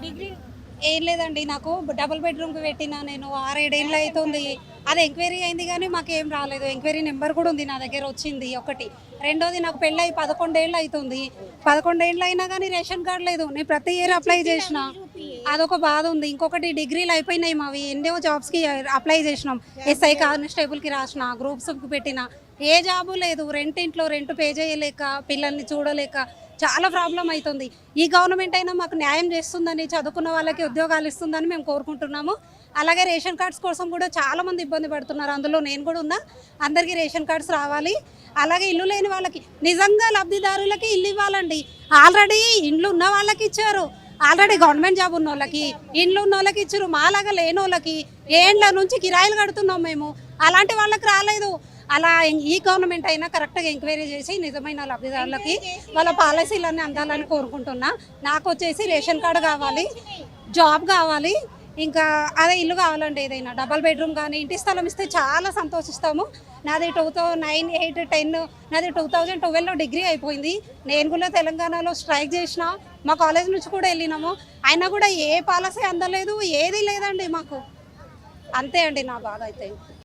Degree ఏం లేదండి, నాకు డబుల్ బెడ్రూమ్కి పెట్టినా నేను 6-7 ఏళ్ళు అవుతుంది. అది ఎంక్వైరీ అయింది కానీ మాకేం రాలేదు. ఎంక్వైరీ నెంబర్ కూడా ఉంది నా దగ్గర, వచ్చింది ఒకటి. రెండోది, నాకు పెళ్ళై 11 ఏళ్ళు అవుతుంది. 11 ఏళ్ళు అయినా కానీ రేషన్ కార్డు లేదు. నేను ప్రతి ఇయర్ అప్లై చేసిన, అదొక బాధ ఉంది. ఇంకొకటి, డిగ్రీలు అయిపోయినాయి మావి, ఎన్నో జాబ్స్కి అప్లై చేసినాం. ఎస్ఐ కానిస్టేబుల్కి రాసిన, గ్రూప్స్కి పెట్టిన, ఏ జాబు లేదు. ఇంట్లో రెంట్ పే చేయలేక, పిల్లల్ని చూడలేక చాలా ప్రాబ్లం అవుతుంది. ఈ గవర్నమెంట్ అయినా మాకు న్యాయం చేస్తుందని, చదువుకున్న వాళ్ళకి ఉద్యోగాలు ఇస్తుందని మేము కోరుకుంటున్నాము. అలాగే రేషన్ కార్డ్స్ కోసం కూడా చాలామంది ఇబ్బంది పడుతున్నారు, అందులో నేను కూడా ఉన్నా. అందరికీ రేషన్ కార్డ్స్ రావాలి. అలాగే ఇల్లు లేని వాళ్ళకి, నిజంగా లబ్ధిదారులకి ఇల్లు ఇవ్వాలండి. ఆల్రెడీ ఇండ్లు ఉన్న వాళ్ళకి ఇచ్చారు, ఆల్రెడీ గవర్నమెంట్ జాబ్ ఉన్న వాళ్ళకి, ఇండ్లు ఉన్న వాళ్ళకి ఇచ్చారు. మాలాగా లేని వాళ్ళకి ఏండ్ల నుంచి కిరాయిలు కడుతున్నాం మేము, అలాంటి వాళ్ళకి రాలేదు. అలా ఈ గవర్నమెంట్ అయినా కరెక్ట్గా ఎంక్వైరీ చేసి నిజమైన లబ్ధిదారులకి వాళ్ళ పాలసీలన్నీ అందాలని కోరుకుంటున్నా. నాకు వచ్చేసి రేషన్ కార్డు కావాలి, జాబ్ కావాలి, ఇంకా అదే ఇల్లు కావాలండి. ఏదైనా డబల్ బెడ్రూమ్ కానీ ఇంటి స్థలం ఇస్తే చాలా సంతోషిస్తాము. నాది 2009, 8, 10, నాది 2012లో డిగ్రీ అయిపోయింది. నేను కూడా తెలంగాణలో స్ట్రైక్ చేసిన, మా కాలేజ్ నుంచి కూడా వెళ్ళినాము. అయినా కూడా ఏ పాలసీ అందలేదు, ఏది లేదండి మాకు. అంతే అండి నా బాధ అయితే.